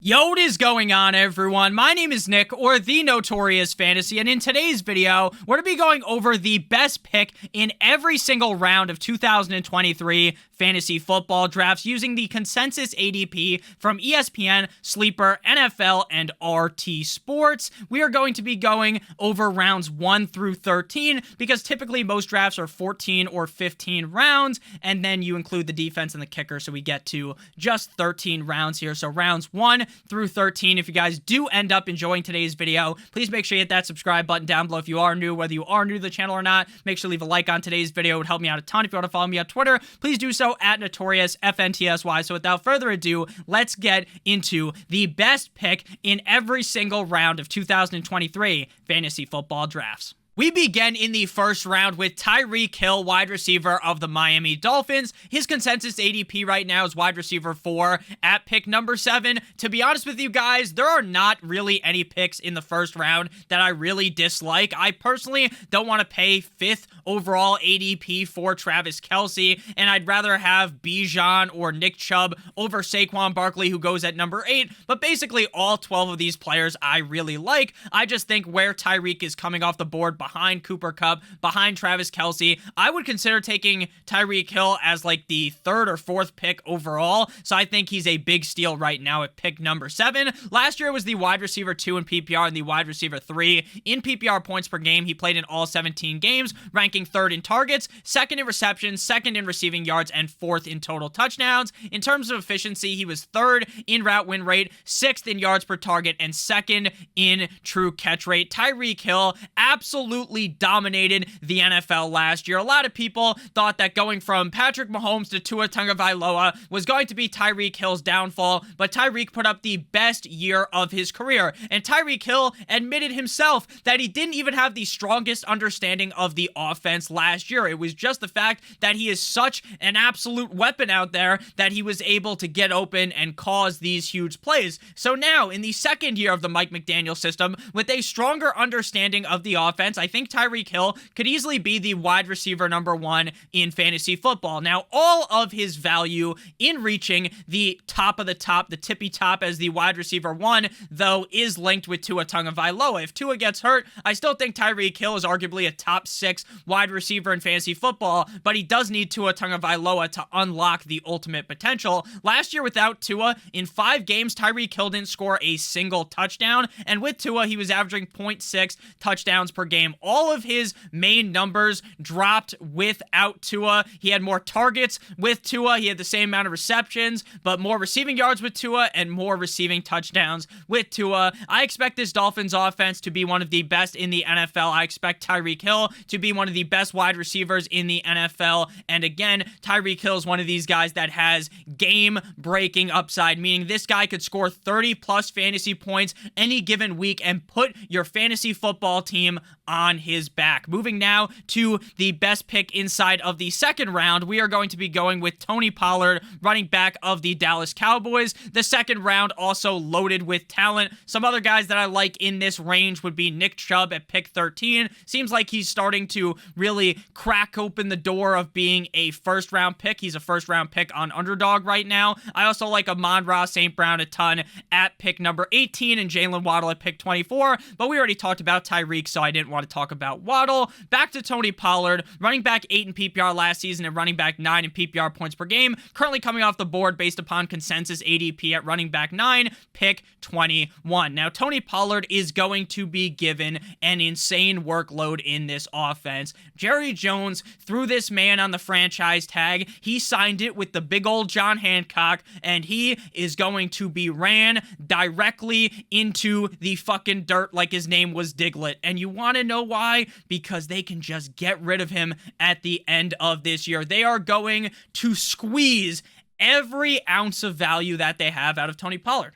Yo, what is going on, everyone? My name is Nick, or the Notorious Fantasy, and in today's video, we're going to be going over the best pick in every single round of 2023 fantasy football drafts using the consensus ADP from ESPN, Sleeper, NFL, and RT Sports. We are going to be going over rounds 1 through 13 because typically most drafts are 14 or 15 rounds, and then you include the defense and the kicker, so we get to just 13 rounds here. So rounds 1 through 13. If you guys do end up enjoying today's video, please make sure you hit that subscribe button down below if you are new. Whether you are new to the channel or not, make sure to leave a like on today's video. It would help me out a ton. If you want to follow me on Twitter, please do so at NotoriousFantasy. So without further ado, let's get into the best pick in every single round of 2023 fantasy football drafts. We begin in the first round with Tyreek Hill, wide receiver of the Miami Dolphins. His consensus ADP right now is wide receiver 4 at pick number 7. To be honest with you guys, there are not really any picks in the first round that I really dislike. I personally don't want to pay 5th overall ADP for Travis Kelce, and I'd rather have Bijan or Nick Chubb over Saquon Barkley, who goes at number 8. But basically, all 12 of these players I really like. I just think where Tyreek is coming off the board behind Cooper Kupp, behind Travis Kelce, I would consider taking Tyreek Hill as like the 3rd or 4th pick overall. So I think he's a big steal right now at pick number 7. Last year was the wide receiver 2 in PPR and the wide receiver 3 in PPR points per game. He played in all 17 games, ranking 3rd in targets, 2nd in receptions, 2nd in receiving yards, and 4th in total touchdowns. In terms of efficiency, he was 3rd in route win rate, 6th in yards per target, and 2nd in true catch rate. Tyreek Hill absolutely dominated the NFL last year. A lot of people thought that going from Patrick Mahomes to Tua Tagovailoa was going to be Tyreek Hill's downfall, but Tyreek put up the best year of his career. And Tyreek Hill admitted himself that he didn't even have the strongest understanding of the offense last year. It was just the fact that he is such an absolute weapon out there that he was able to get open and cause these huge plays. So now, in the second year of the Mike McDaniel system, with a stronger understanding of the offense, I think Tyreek Hill could easily be the wide receiver number 1 in fantasy football. Now, all of his value in reaching the top of the top, the tippy top as the wide receiver 1, though, is linked with Tua Tagovailoa. If Tua gets hurt, I still think Tyreek Hill is arguably a top 6 wide receiver in fantasy football, but he does need Tua Tagovailoa to unlock the ultimate potential. Last year without Tua, in 5 games, Tyreek Hill didn't score a single touchdown, and with Tua, he was averaging 0.6 touchdowns per game. All of his main numbers dropped without Tua. He had more targets with Tua. He had the same amount of receptions, but more receiving yards with Tua and more receiving touchdowns with Tua. I expect this Dolphins offense to be one of the best in the NFL. I expect Tyreek Hill to be one of the best wide receivers in the NFL. And again, Tyreek Hill is one of these guys that has game-breaking upside, meaning this guy could score 30-plus fantasy points any given week and put your fantasy football team on his back. Moving now to the best pick inside of the second round, we are going to be going with Tony Pollard, running back of the Dallas Cowboys. The second round also loaded with talent. Some other guys that I like in this range would be Nick Chubb at pick 13. Seems like he's starting to really crack open the door of being a first-round pick. He's a first-round pick on Underdog right now. I also like Amon-Ra St. Brown a ton at pick number 18 and Jalen Waddle at pick 24, but we already talked about Tyreek, so I didn't want to talk about Waddle. Back to Tony Pollard, running back 8 in PPR last season and running back 9 in PPR points per game, currently coming off the board based upon consensus ADP at running back 9, pick 21. Now, Tony Pollard is going to be given an insane workload in this offense. Jerry Jones threw this man on the franchise tag. He signed it with the big old John Hancock, and he is going to be ran directly into the fucking dirt like his name was Diglett. And you want to know why? Because they can just get rid of him at the end of this year. They are going to squeeze every ounce of value that they have out of Tony Pollard.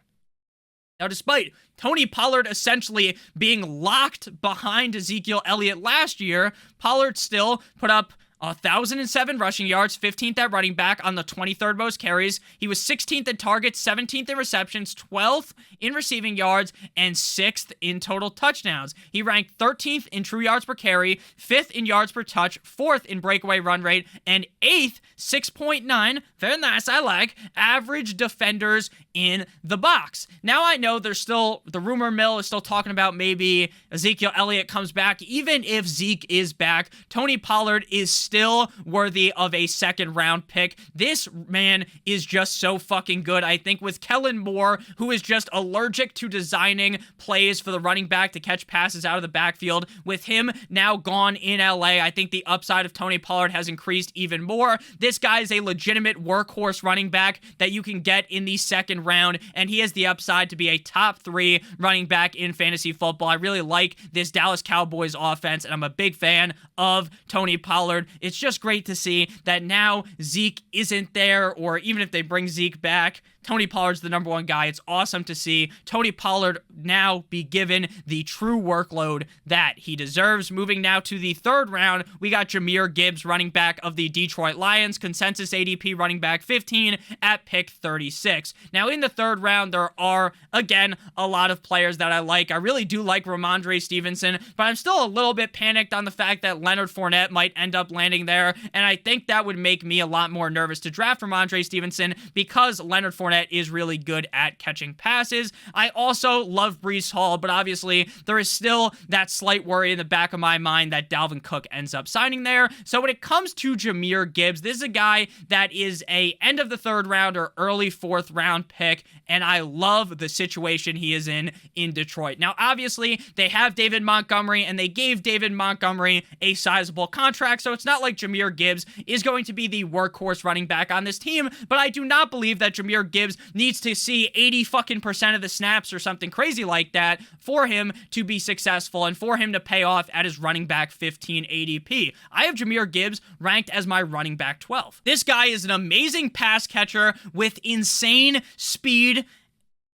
Now, despite Tony Pollard essentially being locked behind Ezekiel Elliott last year, Pollard still put up 1,007 rushing yards, 15th at running back on the 23rd most carries. He was 16th in targets, 17th in receptions, 12th in receiving yards, and 6th in total touchdowns. He ranked 13th in true yards per carry, 5th in yards per touch, 4th in breakaway run rate, and 8th, 6.9, very nice, I like, average defenders in the box. Now I know there's still, the rumor mill is still talking about maybe Ezekiel Elliott comes back. Even if Zeke is back, Tony Pollard is still worthy of a second round pick. This man is just so fucking good. I think with Kellen Moore, who is just allergic to designing plays for the running back to catch passes out of the backfield, with him now gone in LA, I think the upside of Tony Pollard has increased even more. This guy is a legitimate workhorse running back that you can get in the second round, and he has the upside to be a top 3 running back in fantasy football. I really like this Dallas Cowboys offense, and I'm a big fan of Tony Pollard. It's just great to see that now Zeke isn't there, or even if they bring Zeke back, Tony Pollard's the number 1 guy. It's awesome to see Tony Pollard now be given the true workload that he deserves. Moving now to the 3rd round, we got Jahmyr Gibbs, running back of the Detroit Lions, consensus ADP running back 15 at pick 36. Now in the 3rd round, there are, again, a lot of players that I like. I really do like Ramondre Stevenson, but I'm still a little bit panicked on the fact that Leonard Fournette might end up landing there, and I think that would make me a lot more nervous to draft Ramondre Stevenson because Leonard Fournette is really good at catching passes. I also love Breece Hall, but obviously there is still that slight worry in the back of my mind that Dalvin Cook ends up signing there. So when it comes to Jahmyr Gibbs, this is a guy that is a end of the 3rd round or early 4th round pick, and I love the situation he is in Detroit. Now, obviously, they have David Montgomery, and they gave David Montgomery a sizable contract, so it's not like Jahmyr Gibbs is going to be the workhorse running back on this team, but I do not believe that Jahmyr Gibbs needs to see 80% of the snaps or something crazy like that for him to be successful and for him to pay off at his running back 15 ADP. I have Jahmyr Gibbs ranked as my running back 12. This guy is an amazing pass catcher with insane speed,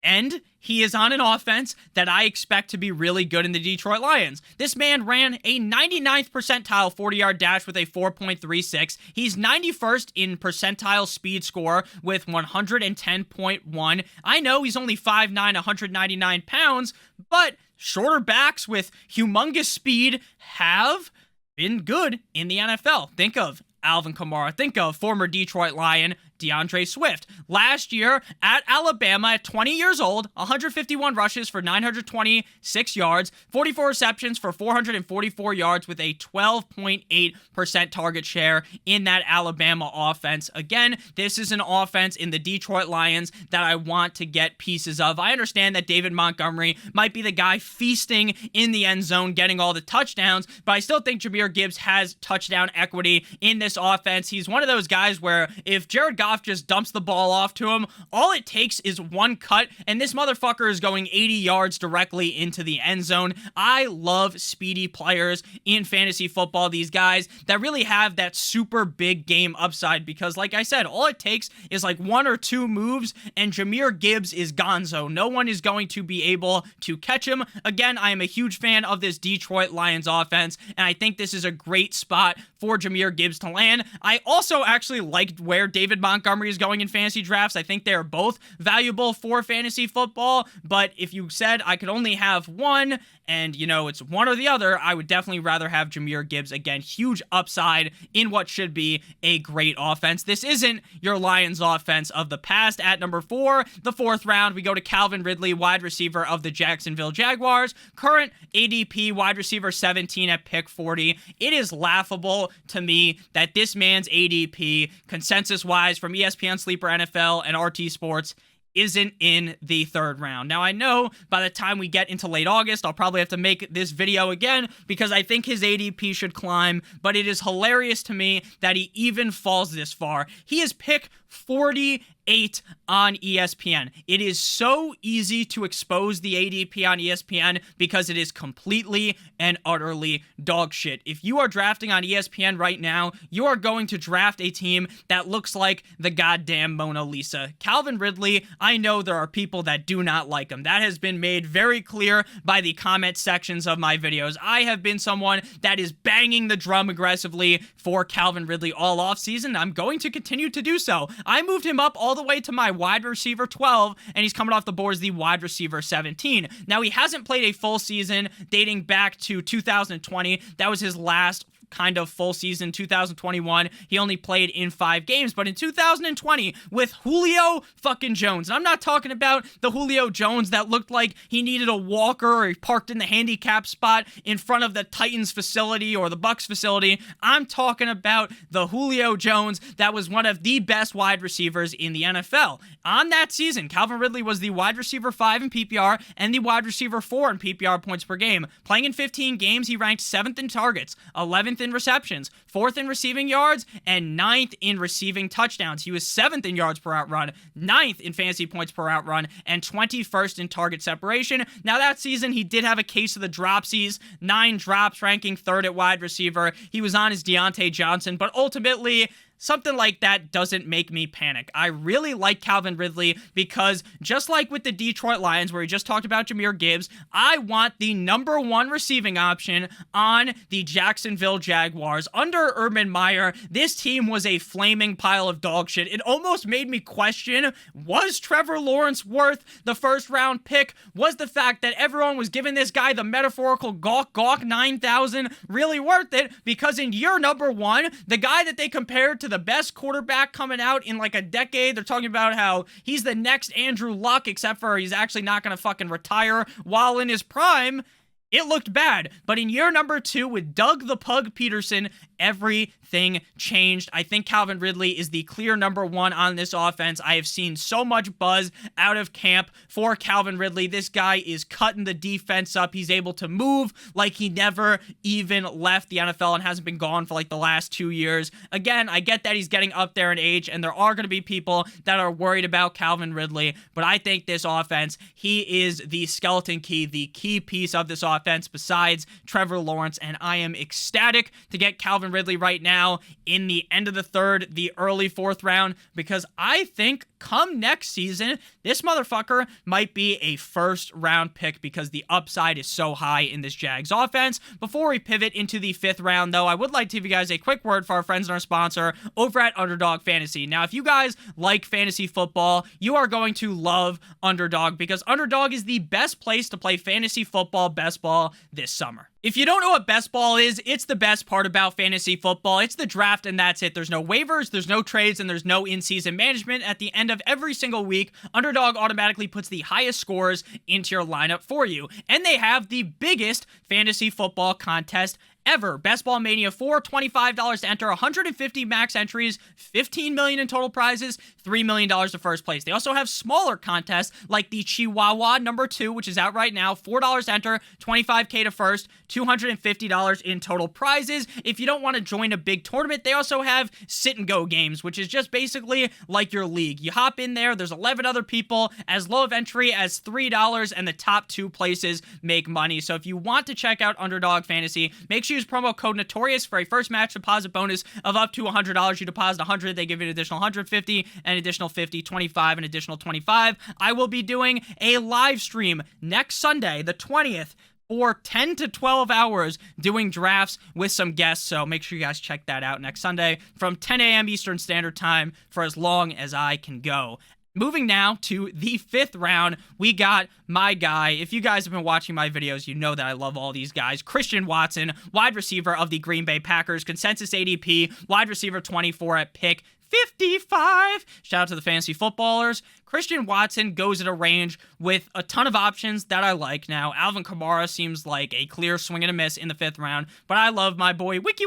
and he is on an offense that I expect to be really good in the Detroit Lions. This man ran a 99th percentile 40-yard dash with a 4.36. He's 91st in percentile speed score with 110.1. I know he's only 5'9", 199 pounds, but shorter backs with humongous speed have been good in the NFL. Think of Alvin Kamara. Think of former Detroit Lion DeAndre Swift. Last year at Alabama at 20 years old, 151 rushes for 926 yards, 44 receptions for 444 yards with a 12.8% target share in that Alabama offense. Again, this is an offense in the Detroit Lions that I want to get pieces of. I understand that David Montgomery might be the guy feasting in the end zone, getting all the touchdowns, but I still think Jahmyr Gibbs has touchdown equity in this offense. He's one of those guys where if Jared Goff just dumps the ball off to him, all it takes is one cut, and this motherfucker is going 80 yards directly into the end zone. I love speedy players in fantasy football, these guys that really have that super big game upside, because like I said, all it takes is like 1 or 2 moves, and Jahmyr Gibbs is gonzo. No one is going to be able to catch him. Again, I am a huge fan of this Detroit Lions offense, and I think this is a great spot for Jahmyr Gibbs to land. I also actually liked where David Montgomery is going in fantasy drafts. I think they're both valuable for fantasy football, but if you said I could only have one, and, you know, it's one or the other, I would definitely rather have Jahmyr Gibbs. Again, huge upside in what should be a great offense. This isn't your Lions offense of the past. At number 4, the 4th round, we go to Calvin Ridley, wide receiver of the Jacksonville Jaguars. Current ADP, wide receiver 17 at pick 40. It is laughable to me that this man's ADP, consensus-wise from ESPN Sleeper NFL and RT Sports, isn't in the 3rd round. Now, I know by the time we get into late August, I'll probably have to make this video again because I think his ADP should climb, but it is hilarious to me that he even falls this far. He is pick 48 on ESPN. It is so easy to expose the ADP on ESPN because it is completely and utterly dog shit. If you are drafting on ESPN right now, you are going to draft a team that looks like the goddamn Mona Lisa. Calvin Ridley, I know there are people that do not like him. That has been made very clear by the comment sections of my videos. I have been someone that is banging the drum aggressively for Calvin Ridley all offseason. I'm going to continue to do so. I moved him up all the way to my wide receiver 12, and he's coming off the board as the wide receiver 17. Now, he hasn't played a full season dating back to 2020. That was his last kind of full season. 2021, he only played in 5 games, but in 2020 with Julio fucking Jones, and I'm not talking about the Julio Jones that looked like he needed a walker or he parked in the handicap spot in front of the Titans facility or the Bucks facility. I'm talking about the Julio Jones that was one of the best wide receivers in the NFL. On that season, Calvin Ridley was the wide receiver 5 in PPR and the wide receiver 4 in PPR points per game. Playing in 15 games, he ranked 7th in targets, 11th in receptions, 4th in receiving yards, and 9th in receiving touchdowns. He was 7th in yards per out run, 9th in fantasy points per out run, and 21st in target separation. Now, that season, he did have a case of the dropsies, 9 drops, ranking 3rd at wide receiver. He was on his Diontae Johnson, but ultimately, something like that doesn't make me panic. I really like Calvin Ridley because just like with the Detroit Lions, where we just talked about Jahmyr Gibbs, I want the number 1 receiving option on the Jacksonville Jaguars. Under Urban Meyer, this team was a flaming pile of dog shit. It almost made me question, was Trevor Lawrence worth the first round pick? Was the fact that everyone was giving this guy the metaphorical gawk 9,000 really worth it? Because in year number 1, the guy that they compared to the best quarterback coming out in like a decade. They're talking about how he's the next Andrew Luck, except for he's actually not going to fucking retire while in his prime. It looked bad, but in year number 2 with Doug the Pug Peterson, everything changed. I think Calvin Ridley is the clear number 1 on this offense. I have seen so much buzz out of camp for Calvin Ridley. This guy is cutting the defense up. He's able to move like he never even left the NFL and hasn't been gone for like the last 2 years. Again, I get that he's getting up there in age, and there are going to be people that are worried about Calvin Ridley, but I think this offense, he is the skeleton key, the key piece of this offense besides Trevor Lawrence, and I am ecstatic to get Calvin Ridley right now in the end of the 3rd, the early 4th round, because I think come next season, this motherfucker might be a 1st round pick because the upside is so high in this Jags offense. Before we pivot into the 5th round, though, I would like to give you guys a quick word for our friends and our sponsor over at Underdog Fantasy. Now, if you guys like fantasy football, you are going to love Underdog because Underdog is the best place to play fantasy football, best ball this summer. If you don't know what best ball is, it's the best part about fantasy football. It's the draft and that's it. There's no waivers, there's no trades, and there's no in-season management. At the end of every single week, Underdog automatically puts the highest scores into your lineup for you. And they have the biggest fantasy football contest ever. Best Ball Mania 4, $25 to enter, 150 max entries, $15 million in total prizes, $3 million to first place. They also have smaller contests like the Chihuahua number 2, which is out right now, $4 to enter, $25K to first, $250 in total prizes. If you don't want to join a big tournament, they also have sit and go games, which is just basically like your league. You hop in there, there's 11 other people, as low of entry as $3, and the top 2 places make money. So if you want to check out Underdog Fantasy, make sure you use promo code Notorious for a first match deposit bonus of up to $100. You deposit $100, they give you an additional $150, an additional $50, $25, an additional $25. I will be doing a live stream next Sunday, the 20th, for 10 to 12 hours doing drafts with some guests, so make sure you guys check that out next Sunday from 10 a.m. Eastern Standard Time for as long as I can go. Moving now to the 5th round, we got my guy. If you guys have been watching my videos, you know that I love all these guys. Christian Watson, wide receiver of the Green Bay Packers, consensus ADP, wide receiver 24 at pick 55. Shout out to the fantasy footballers. Christian Watson goes at a range with a ton of options that I like. Now, Alvin Kamara seems like a clear swing and a miss in the 5th round, but I love my boy Wiki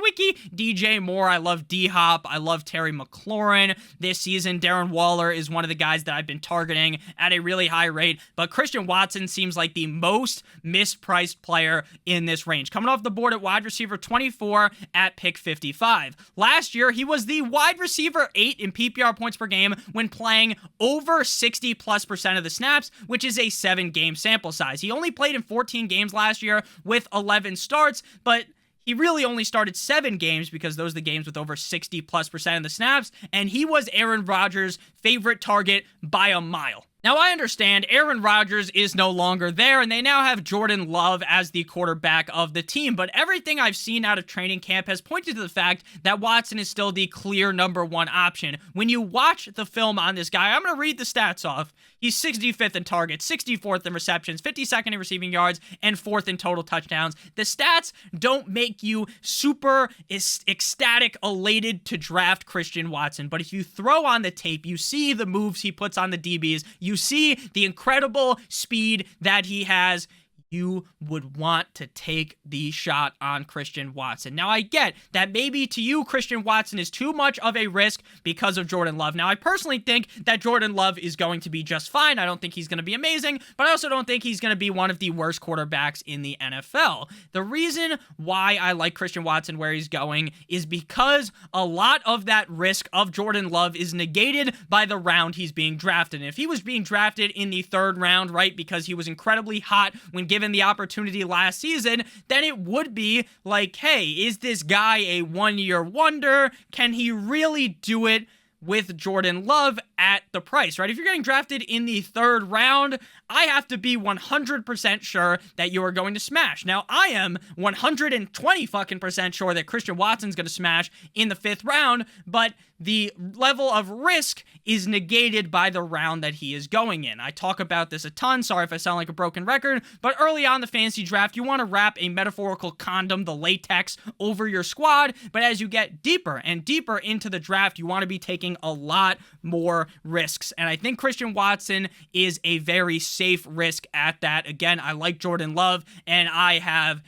DJ Moore. I love D-Hop. I love Terry McLaurin. This season, Darren Waller is one of the guys that I've been targeting at a really high rate, but Christian Watson seems like the most mispriced player in this range. Coming off the board at wide receiver 24 at pick 55. Last year, he was the wide receiver 8 in PPR points per game when playing over 60+% of the snaps, which is a 7-game sample size. He only played in 14 games last year with 11 starts, but he really only started 7 games because those are the games with over 60+% of the snaps, and he was Aaron Rodgers' favorite target by a mile. Now, I understand Aaron Rodgers is no longer there, and they now have Jordan Love as the quarterback of the team, but everything I've seen out of training camp has pointed to the fact that Watson is still the clear number 1 option. When you watch the film on this guy, I'm going to read the stats off. He's 65th in targets, 64th in receptions, 52nd in receiving yards, and 4th in total touchdowns. The stats don't make you super ecstatic, elated to draft Christian Watson, but if you throw on the tape, you see the moves he puts on the DBs, you see the incredible speed that he has, you would want to take the shot on Christian Watson. Now, I get that maybe to you, Christian Watson is too much of a risk because of Jordan Love. Now, I personally think that Jordan Love is going to be just fine. I don't think he's going to be amazing, but I also don't think he's going to be one of the worst quarterbacks in the NFL. The reason why I like Christian Watson where he's going is because a lot of that risk of Jordan Love is negated by the round he's being drafted. And if he was being drafted in the 3rd round, right, because he was incredibly hot when given the opportunity last season, then it would be like, hey, is this guy a one-year wonder? Can he really do it with Jordan Love at the price, right? If you're getting drafted in the 3rd round, I have to be 100% sure that you are going to smash. Now, I am 120% sure that Christian Watson's going to smash in the 5th round, but the level of risk is negated by the round that he is going in. I talk about this a ton. Sorry if I sound like a broken record, but early on in the fantasy draft, you want to wrap a metaphorical condom, the latex, over your squad, but as you get deeper and deeper into the draft, you want to be taking a lot more risks, and I think Christian Watson is a very safe risk at that. Again, I like Jordan Love, and I have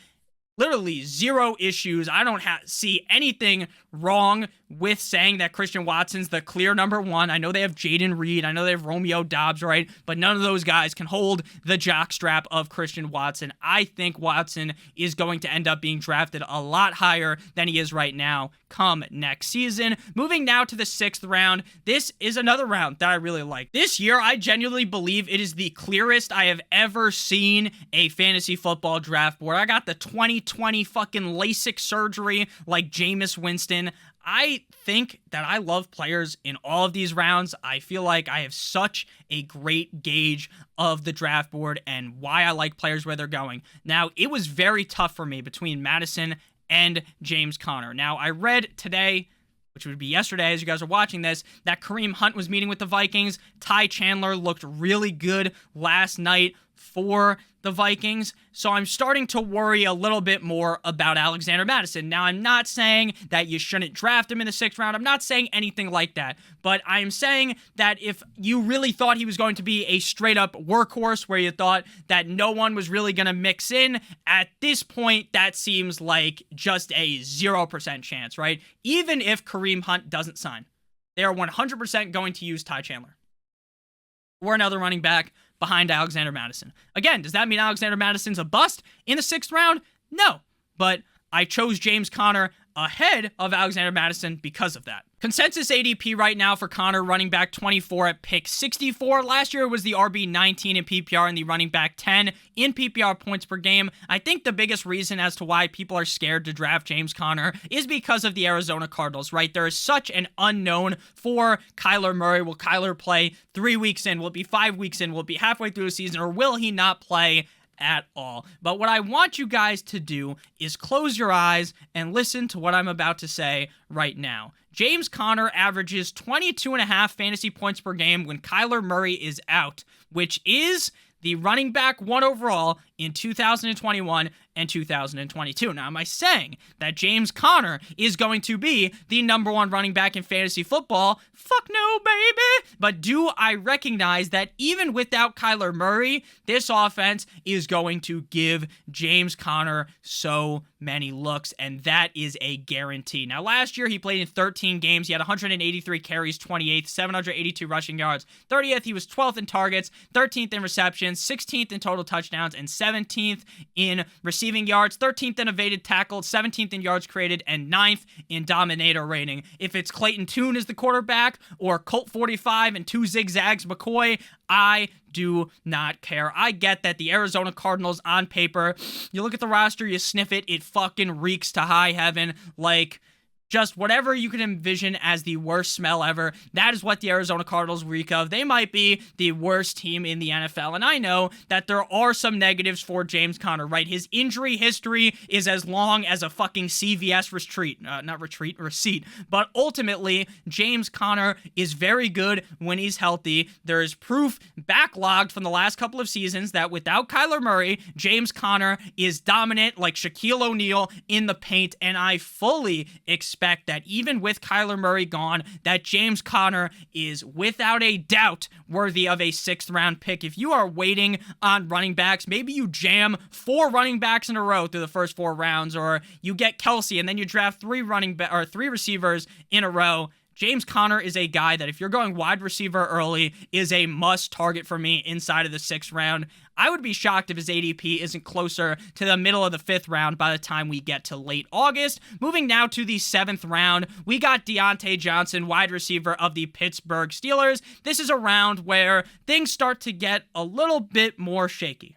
literally 0 issues. I don't see anything wrong with saying that Christian Watson's the clear number 1. I know they have Jaden Reed. I know they have Romeo Doubs, right? But none of those guys can hold the jockstrap of Christian Watson. I think Watson is going to end up being drafted a lot higher than he is right now come next season. Moving now to the 6th round. This is another round that I really like. This year, I genuinely believe it is the clearest I have ever seen a fantasy football draft board. I got the 2020 fucking LASIK surgery like Jameis Winston. I think that I love players in all of these rounds. I feel like I have such a great gauge of the draft board and why I like players where they're going. Now, it was very tough for me between Madison and James Conner. Now, I read today, which would be yesterday as you guys are watching this, that Kareem Hunt was meeting with the Vikings. Ty Chandler looked really good last night for the Vikings, so I'm starting to worry a little bit more about Alexander Mattison. Now, I'm not saying that you shouldn't draft him in the 6th round. I'm not saying anything like that, but I'm saying that if you really thought he was going to be a straight-up workhorse where you thought that no one was really going to mix in, at this point, that seems like just a 0% chance, right? Even if Kareem Hunt doesn't sign, they are 100% going to use Ty Chandler or another running back behind Alexander Mattison. Again, does that mean Alexander Madison's a bust in the 6th round? No, but I chose James Conner ahead of Alexander Mattison because of that. Consensus ADP right now for Conner, running back 24 at pick 64. Last year it was the RB 19 in PPR and the running back 10 in PPR points per game. I think the biggest reason as to why people are scared to draft James Conner is because of the Arizona Cardinals, right? There is such an unknown for Kyler Murray. Will Kyler play 3 weeks in? Will it be 5 weeks in? Will it be halfway through the season? Or will he not play at all? But what I want you guys to do is close your eyes and listen to what I'm about to say right now. James Conner averages 22.5 fantasy points per game when Kyler Murray is out, which is the running back 1 overall in 2021 and 2022. Now, am I saying that James Conner is going to be the number one running back in fantasy football? Fuck no, baby. But do I recognize that even without Kyler Murray, this offense is going to give James Conner so many looks, and that is a guarantee. Now, last year, he played in 13 games. He had 183 carries, 28th, 782 rushing yards, 30th. He was 12th in targets, 13th in receptions, 16th in total touchdowns, and 17th in receiving yards, 13th in evaded tackles, 17th in yards created, and 9th in dominator rating. If it's Clayton Tune as the quarterback or Colt 45 and 2 zigzags McCoy, I do not care. I get that the Arizona Cardinals on paper, you look at the roster, you sniff it, it fucking reeks to high heaven. Like, just whatever you can envision as the worst smell ever, that is what the Arizona Cardinals reek of. They might be the worst team in the NFL, and I know that there are some negatives for James Conner, right? His injury history is as long as a fucking CVS receipt, but ultimately, James Conner is very good when he's healthy. There is proof backlogged from the last couple of seasons that without Kyler Murray, James Conner is dominant like Shaquille O'Neal in the paint, and I fully expect that even with Kyler Murray gone, that James Conner is without a doubt worthy of a 6th round pick. If you are waiting on running backs, maybe you jam 4 running backs in a row through the first 4 rounds, or you get Kelsey and then you draft 3 receivers in a row. James Conner is a guy that if you're going wide receiver early is a must target for me inside of the 6th round. I would be shocked if his ADP isn't closer to the middle of the 5th round by the time we get to late August. Moving now to the 7th round, we got Diontae Johnson, wide receiver of the Pittsburgh Steelers. This is a round where things start to get a little bit more shaky.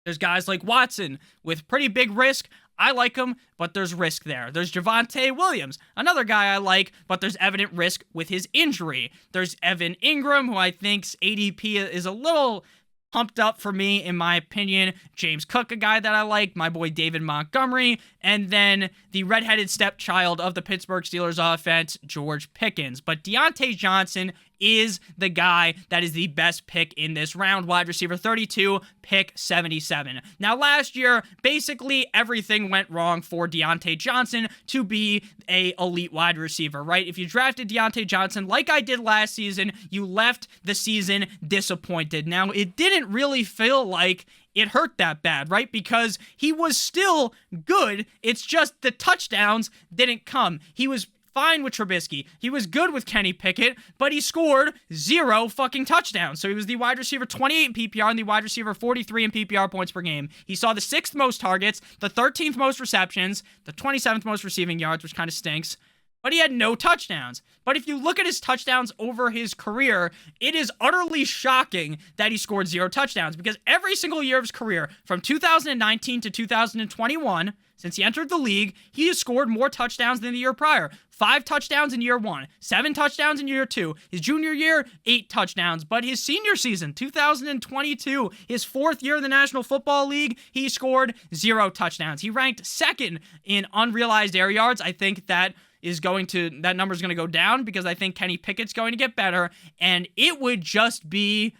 There's guys like Watson with pretty big risk. I like him, but there's risk there. There's Javonte Williams, another guy I like, but there's evident risk with his injury. There's Evan Ingram, who I think's ADP is a little pumped up for me, in my opinion. James Cook, a guy that I like. My boy David Montgomery. And then the redheaded stepchild of the Pittsburgh Steelers offense, George Pickens. But Diontae Johnson is the guy that is the best pick in this round. Wide receiver 32, pick 77. Now, last year, basically everything went wrong for Diontae Johnson to be a elite wide receiver, right? If you drafted Diontae Johnson like I did last season, you left the season disappointed. Now, it didn't really feel like it hurt that bad, right? Because he was still good. It's just the touchdowns didn't come. He was fine with Trubisky. He was good with Kenny Pickett, but he scored 0 fucking touchdowns. So he was the wide receiver 28 in PPR and the wide receiver 43 in PPR points per game. He saw the 6th most targets, the 13th most receptions, the 27th most receiving yards, which kind of stinks. But he had no touchdowns. But if you look at his touchdowns over his career, it is utterly shocking that he scored 0 touchdowns, because every single year of his career, from 2019 to 2021, since he entered the league, he has scored more touchdowns than the year prior. 5 touchdowns in year 1, 7 touchdowns in year 2. His junior year, 8 touchdowns. But his senior season, 2022, his 4th year in the National Football League, he scored 0 touchdowns. He ranked 2nd in unrealized air yards. I think that number's going to go down, because I think Kenny Pickett's going to get better, and it would just be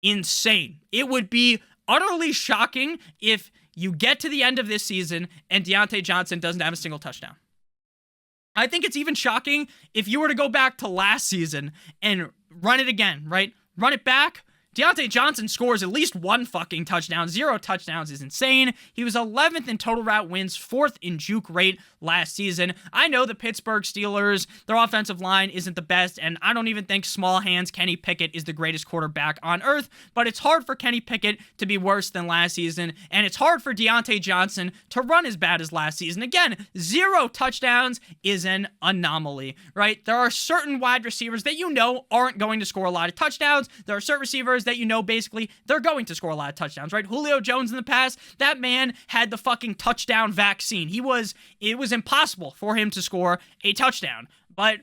insane. It would be utterly shocking if you get to the end of this season and Diontae Johnson doesn't have a single touchdown. I think it's even shocking if you were to go back to last season and run it again, right? Run it back. Diontae Johnson scores at least 1 fucking touchdown. 0 touchdowns is insane. He was 11th in total route wins, 4th in juke rate last season. I know the Pittsburgh Steelers, their offensive line isn't the best, and I don't even think small hands Kenny Pickett is the greatest quarterback on earth, but it's hard for Kenny Pickett to be worse than last season, and it's hard for Diontae Johnson to run as bad as last season. Again, 0 touchdowns is an anomaly, right? There are certain wide receivers that you know aren't going to score a lot of touchdowns. There are certain receivers that you know basically they're going to score a lot of touchdowns, right? Julio Jones in the past, that man had the fucking touchdown vaccine. It was impossible for him to score a touchdown. But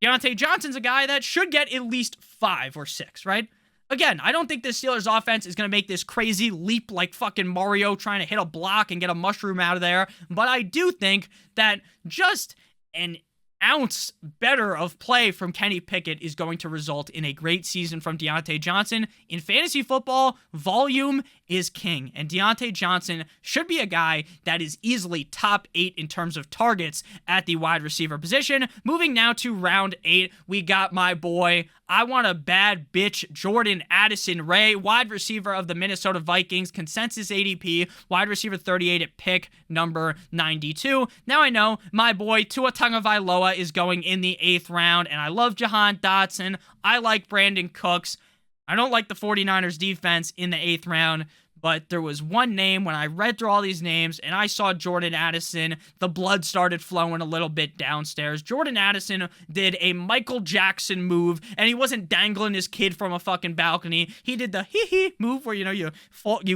Diontae Johnson's a guy that should get at least 5 or 6, right? Again, I don't think the Steelers offense is going to make this crazy leap like fucking Mario trying to hit a block and get a mushroom out of there, but I do think that just an ounce better of play from Kenny Pickett is going to result in a great season from Diontae Johnson. In fantasy football, volume is king, and Diontae Johnson should be a guy that is easily top 8 in terms of targets at the wide receiver position. Moving now to round 8, we got my boy, I want a bad bitch, Jordan Addison Ray, wide receiver of the Minnesota Vikings, consensus ADP, wide receiver 38 at pick number 92. Now I know my boy Tua Tagovailoa is going in the 8th round, and I love Jahan Dotson. I like Brandon Cooks. I don't like the 49ers defense in the 8th round, but there was one name when I read through all these names and I saw Jordan Addison, the blood started flowing a little bit downstairs. Jordan Addison did a Michael Jackson move, and he wasn't dangling his kid from a fucking balcony. He did the hee-hee move where, you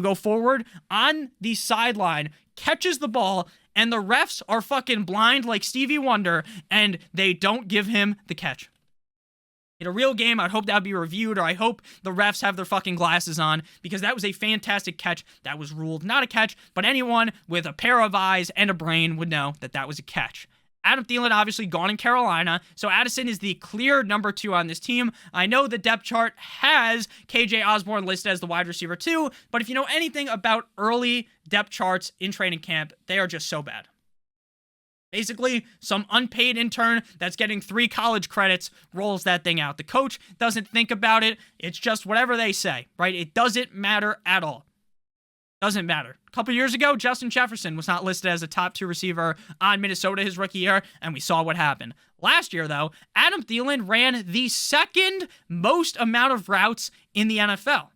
go forward on the sideline, catches the ball, and the refs are fucking blind like Stevie Wonder, and they don't give him the catch. In a real game, I'd hope that would be reviewed, or I hope the refs have their fucking glasses on, because that was a fantastic catch that was ruled not a catch, but anyone with a pair of eyes and a brain would know that that was a catch. Adam Thielen obviously gone in Carolina, so Addison is the clear number 2 on this team. I know the depth chart has KJ Osborne listed as the wide receiver 2, but if you know anything about early depth charts in training camp, they are just so bad. Basically, some unpaid intern that's getting 3 college credits rolls that thing out. The coach doesn't think about it. It's just whatever they say, right? It doesn't matter at all. Doesn't matter. A couple years ago, Justin Jefferson was not listed as a top 2 receiver on Minnesota his rookie year, and we saw what happened. Last year, though, Adam Thielen ran the 2nd most amount of routes in the NFL.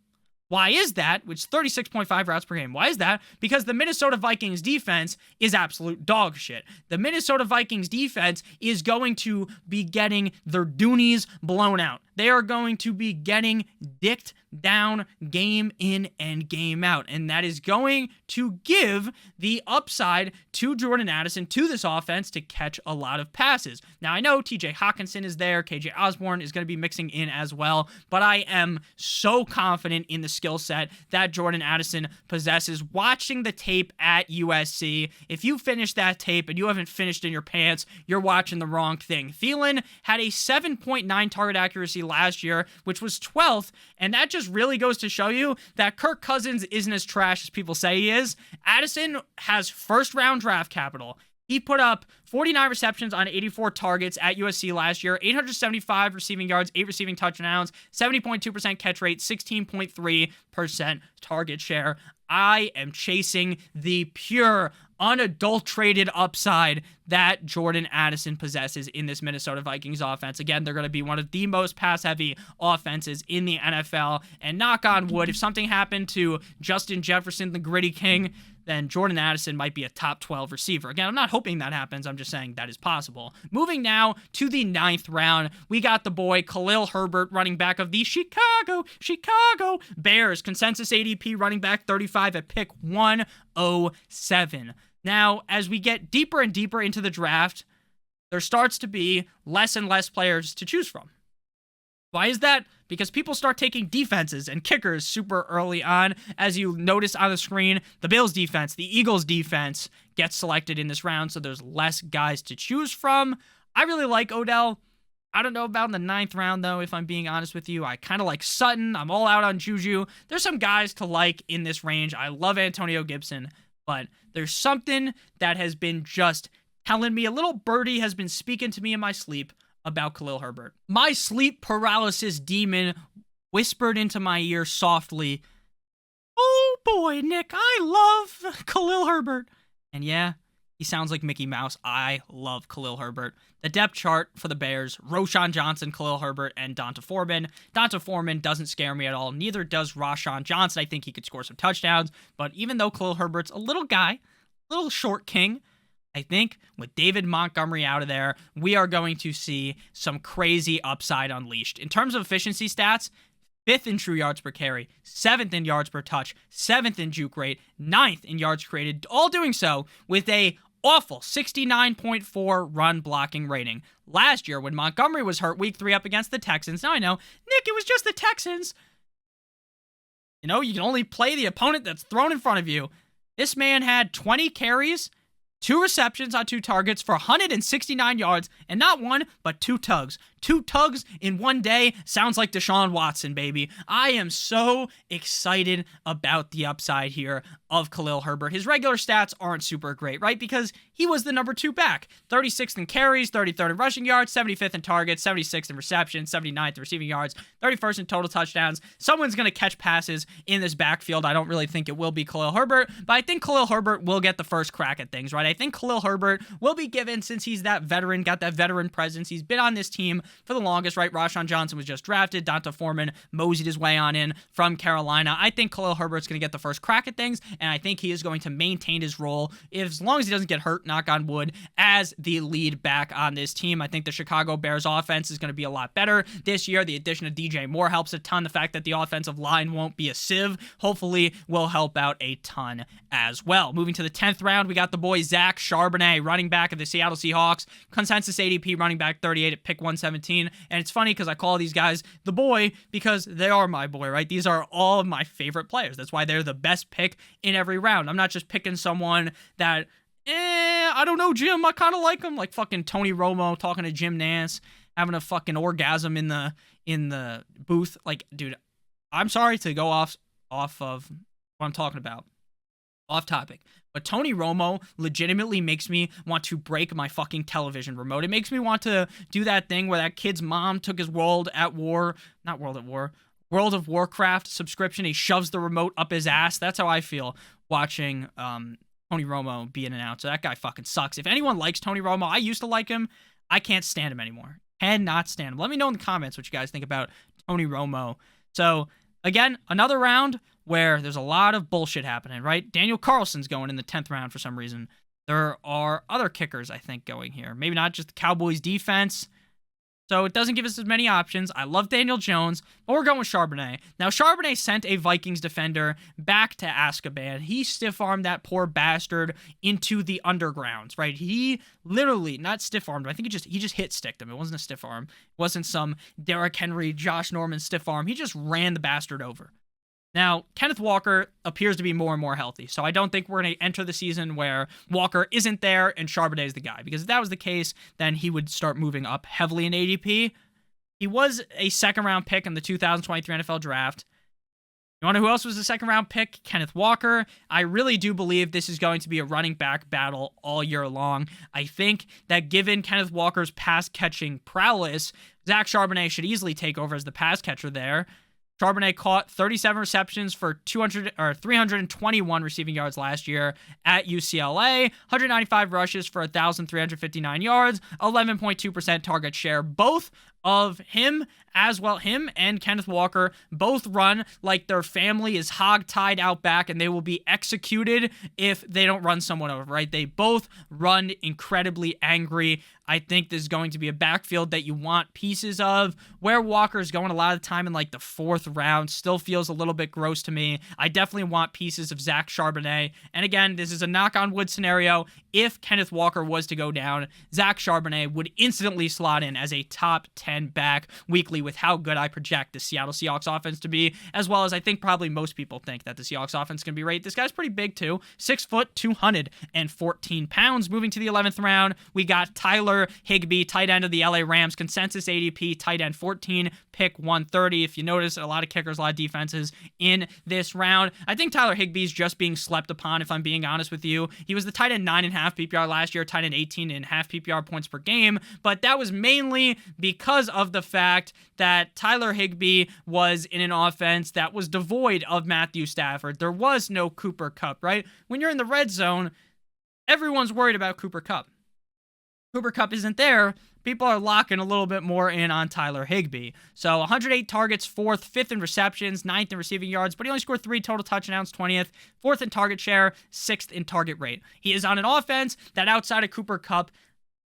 Why is that? Which is 36.5 routes per game. Why is that? Because the Minnesota Vikings defense is absolute dog shit. The Minnesota Vikings defense is going to be getting their doonies blown out. They are going to be getting dicked down game in and game out. And that is going to give the upside to Jordan Addison, to this offense, to catch a lot of passes. Now, I know TJ Hawkinson is there. KJ Osborne is going to be mixing in as well. But I am so confident in the skill set that Jordan Addison possesses. Watching the tape at USC, if you finish that tape and you haven't finished in your pants, you're watching the wrong thing. Thielen had a 7.9 target accuracy last year, which was 12th, and that just really goes to show you that Kirk Cousins isn't as trash as people say he is. Addison has first-round draft capital. He put up 49 receptions on 84 targets at USC last year, 875 receiving yards, 8 receiving touchdowns, 70.2% catch rate, 16.3% target share. I am chasing the pure, unadulterated upside that Jordan Addison possesses in this Minnesota Vikings offense. Again, they're going to be one of the most pass-heavy offenses in the NFL. And knock on wood, if something happened to Justin Jefferson, the Gritty King, then Jordan Addison might be a top 12 receiver. Again, I'm not hoping that happens. I'm just saying that is possible. Moving now to the 9th round, we got the boy Khalil Herbert, running back of the Chicago Bears. Consensus ADP running back 35 at pick 107. Now, as we get deeper and deeper into the draft, there starts to be less and less players to choose from. Why is that? Because people start taking defenses and kickers super early on. As you notice on the screen, the Bills defense, the Eagles defense gets selected in this round, so there's less guys to choose from. I really like Odell. I don't know about in the 9th round, though, if I'm being honest with you. I kind of like Sutton. I'm all out on Juju. There's some guys to like in this range. I love Antonio Gibson, but there's something that has been just telling me, a little birdie has been speaking to me in my sleep about Khalil Herbert. My sleep paralysis demon whispered into my ear softly, "Oh boy, Nick, I love Khalil Herbert." And yeah, he sounds like Mickey Mouse. I love Khalil Herbert. The depth chart for the Bears: Roschon Johnson, Khalil Herbert, and Donta Foreman. Donta Foreman doesn't scare me at all. Neither does Roschon Johnson. I think he could score some touchdowns. But even though Khalil Herbert's a little guy, little short king, I think with David Montgomery out of there, we are going to see some crazy upside unleashed. In terms of efficiency stats, 5th in true yards per carry, 7th in yards per touch, 7th in juke rate, 9th in yards created, all doing so with a awful 69.4 run blocking rating. Last year, when Montgomery was hurt week 3 up against the Texans, now I know, Nick, it was just the Texans. You know, you can only play the opponent that's thrown in front of you. This man had 20 carries 2 receptions on 2 targets for 169 yards, and not one, but 2 tugs. 2 tugs in one day sounds like Deshaun Watson, baby. I am so excited about the upside here of Khalil Herbert. His regular stats aren't super great, right? Because he was the number 2 back. 36th in carries, 33rd in rushing yards, 75th in targets, 76th in receptions, 79th in receiving yards, 31st in total touchdowns. Someone's going to catch passes in this backfield. I don't really think it will be Khalil Herbert, but I think Khalil Herbert will get the first crack at things, right? I think Khalil Herbert will be given, since he's that veteran, got that veteran presence. He's been on this team for the longest, right? Rashawn Johnson was just drafted. D'Onta Foreman moseyed his way on in from Carolina. I think Khalil Herbert's going to get the first crack at things, and I think he is going to maintain his role, as long as he doesn't get hurt, knock on wood, as the lead back on this team. I think the Chicago Bears offense is going to be a lot better this year. The addition of DJ Moore helps a ton. The fact that the offensive line won't be a sieve, hopefully, will help out a ton as well. Moving to the 10th round, we got the boy Zach Charbonnet, running back of the Seattle Seahawks. Consensus ADP running back 38 at pick 117. And it's funny because I call these guys the boy because they are my boy, right? These are all of my favorite players. That's why they're the best pick in every round. I'm not just picking someone that, I don't know, Jim, I kind of like him. Like fucking Tony Romo talking to Jim Nance, having a fucking orgasm in the booth. Like, dude, I'm sorry to go off of what I'm talking about. Off topic. But Tony Romo legitimately makes me want to break my fucking television remote. It makes me want to do that thing where that kid's mom took his World of Warcraft subscription. He shoves the remote up his ass. That's how I feel watching Tony Romo be an announcer. That guy fucking sucks. If anyone likes Tony Romo, I used to like him. I can't stand him anymore. Cannot stand him. Let me know in the comments what you guys think about Tony Romo. So, again, another round where there's a lot of bullshit happening, right? Daniel Carlson's going in the 10th round for some reason. There are other kickers, I think, going here. Maybe not just the Cowboys defense. So it doesn't give us as many options. I love Daniel Jones, but we're going with Charbonnet. Now, Charbonnet sent a Vikings defender back to Azkaban. He stiff-armed that poor bastard into the undergrounds, right? He literally, not stiff-armed, I think he just hit-sticked him. It wasn't a stiff arm. It wasn't some Derrick Henry, Josh Norman stiff arm. He just ran the bastard over. Now, Kenneth Walker appears to be more and more healthy, so I don't think we're going to enter the season where Walker isn't there and Charbonnet is the guy, because if that was the case, then he would start moving up heavily in ADP. He was a second-round pick in the 2023 NFL Draft. You want to know who else was a second-round pick? Kenneth Walker. I really do believe this is going to be a running back battle all year long. I think that given Kenneth Walker's pass-catching prowess, Zach Charbonnet should easily take over as the pass catcher there. Charbonnet caught 37 receptions for 321 receiving yards last year at UCLA, 195 rushes for 1,359 yards, 11.2% target share. Both of him and Kenneth Walker both run like their family is hog-tied out back and they will be executed if they don't run someone over, right? They both run incredibly angry. I think this is going to be a backfield that you want pieces of. Where Walker's going a lot of the time in like the 4th round still feels a little bit gross to me. I definitely want pieces of Zach Charbonnet. And again, this is a knock-on-wood scenario. If Kenneth Walker was to go down, Zach Charbonnet would instantly slot in as a top 10 back weekly with how good I project the Seattle Seahawks offense to be, as well as I think probably most people think that the Seahawks offense can be rated. This guy's pretty big too. 6 foot, 214 pounds. Moving to the 11th round, we got Tyler Higbee, tight end of the LA Rams. Consensus ADP, tight end 14, pick 130. If you notice, a lot of kickers, a lot of defenses in this round. I think Tyler Higbee's just being slept upon, if I'm being honest with you. He was the tight end 9.5 PPR last year, tight end 18.5 PPR points per game, but that was mainly because of the fact that Tyler Higbee was in an offense that was devoid of Matthew Stafford. There was no Cooper Kupp, right? When you're in the red zone, everyone's worried about Cooper Kupp. Cooper Kupp isn't there. People are locking a little bit more in on Tyler Higbee. So 108 targets, 4th, 5th in receptions, 9th in receiving yards, but he only scored 3 total touchdowns, 20th, 4th in target share, 6th in target rate. He is on an offense that outside of Cooper Kupp,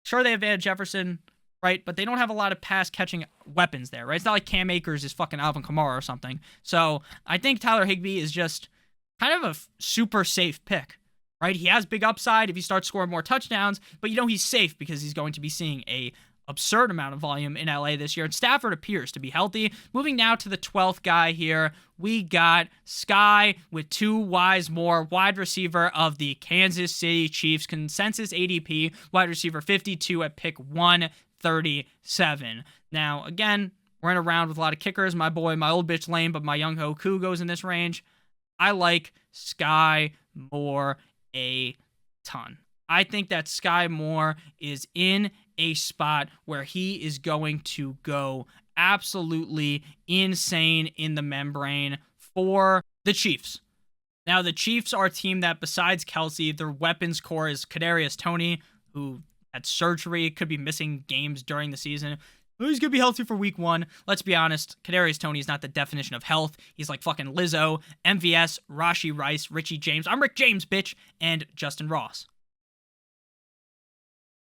sure they have Van Jefferson, right? But they don't have a lot of pass-catching weapons there, right? It's not like Cam Akers is fucking Alvin Kamara or something. So I think Tyler Higbee is just kind of a super safe pick, right? He has big upside if he starts scoring more touchdowns, but you know he's safe because he's going to be seeing a absurd amount of volume in LA this year. And Stafford appears to be healthy. Moving now to the 12th guy here, we got Skyy with 2 Ys more, wide receiver of the Kansas City Chiefs. Consensus ADP, wide receiver 52 at pick 137. Now, again, we're in a round with a lot of kickers. My boy, my old bitch lame, but my young Hoku goes in this range. I like Skyy Moore a ton. I think that Skyy Moore is in a spot where he is going to go absolutely insane in the membrane for the Chiefs. Now, the Chiefs are a team that, besides Kelsey, their weapons core is Kadarius Toney, who had surgery, could be missing games during the season. He's going to be healthy for week 1. Let's be honest, Kadarius Toney is not the definition of health. He's like fucking Lizzo, MVS, Rashee Rice, Richie James. I'm Rick James, bitch, and Justin Ross.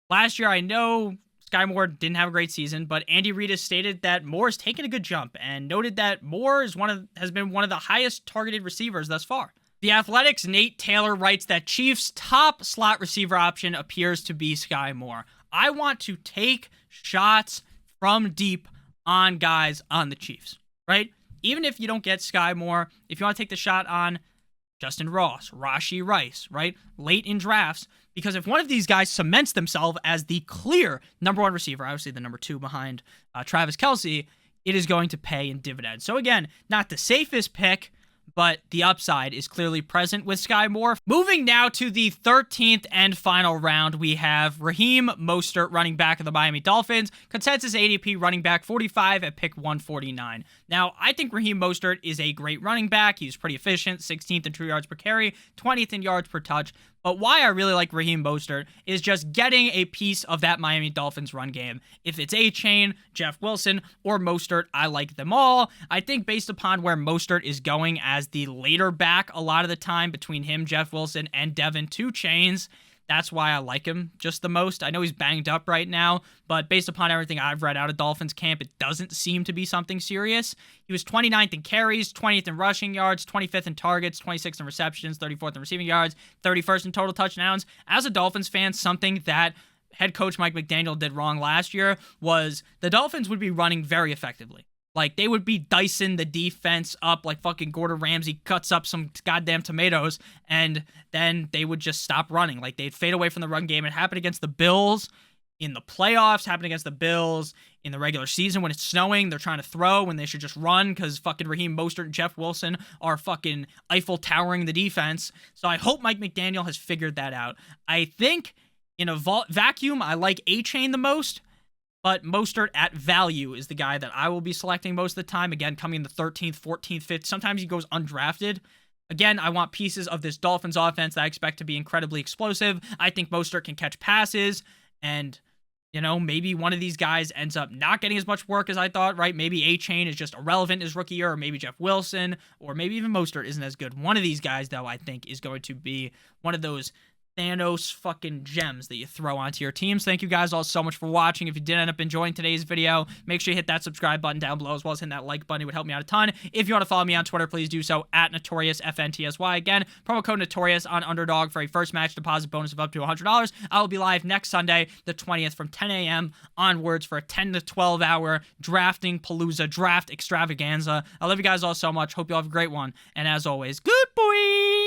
Last year, I know Skyy Moore didn't have a great season, but Andy Reid has stated that Moore's taken a good jump and noted that Moore has been one of the highest targeted receivers thus far. The Athletic's Nate Taylor writes that Chiefs' top slot receiver option appears to be Skyy Moore. I want to take shots from deep on guys on the Chiefs, right? Even if you don't get Skyy Moore, if you want to take the shot on Justin Ross, Rashee Rice, right? Late in drafts, because if one of these guys cements themselves as the clear number 1 receiver, obviously the number 2 behind Travis Kelce, it is going to pay in dividends. So again, not the safest pick, but the upside is clearly present with Skyy Moore. Moving now to the 13th and final round, we have Raheem Mostert, running back of the Miami Dolphins. Consensus ADP running back 45 at pick 149. Now, I think Raheem Mostert is a great running back. He's pretty efficient, 16th in true yards per carry, 20th in yards per touch. But why I really like Raheem Mostert is just getting a piece of that Miami Dolphins run game. If it's A-Chain, Jeff Wilson, or Mostert, I like them all. I think based upon where Mostert is going as the later back a lot of the time between him, Jeff Wilson, and Devin 2 Chains, that's why I like him just the most. I know he's banged up right now, but based upon everything I've read out of Dolphins camp, it doesn't seem to be something serious. He was 29th in carries, 20th in rushing yards, 25th in targets, 26th in receptions, 34th in receiving yards, 31st in total touchdowns. As a Dolphins fan, something that head coach Mike McDaniel did wrong last year was the Dolphins would be running very effectively. Like, they would be dicing the defense up like fucking Gordon Ramsay cuts up some goddamn tomatoes, and then they would just stop running. Like, they'd fade away from the run game. It happened against the Bills in the playoffs, happened against the Bills in the regular season. When it's snowing, they're trying to throw when they should just run because fucking Raheem Mostert and Jeff Wilson are fucking Eiffel towering the defense. So I hope Mike McDaniel has figured that out. I think in a vacuum, I like A-Chain the most. But Mostert at value is the guy that I will be selecting most of the time. Again, coming in the 13th, 14th, 5th. Sometimes he goes undrafted. Again, I want pieces of this Dolphins offense that I expect to be incredibly explosive. I think Mostert can catch passes. And, you know, maybe one of these guys ends up not getting as much work as I thought, right? Maybe A-Chain is just irrelevant his rookie year. Or maybe Jeff Wilson. Or maybe even Mostert isn't as good. One of these guys, though, I think is going to be one of those Thanos fucking gems that you throw onto your teams. Thank you guys all so much for watching. If you did end up enjoying today's video, make sure you hit that subscribe button down below, as well as hitting that like button. It would help me out a ton. If you want to follow me on Twitter, please do so at NotoriousFantasy. Again, promo code Notorious on Underdog for a first match deposit bonus of up to $100. I will be live next Sunday, the 20th, from 10 a.m. onwards for a 10 to 12 hour drafting palooza, draft extravaganza. I love you guys all so much. Hope you all have a great one. And as always, good boy!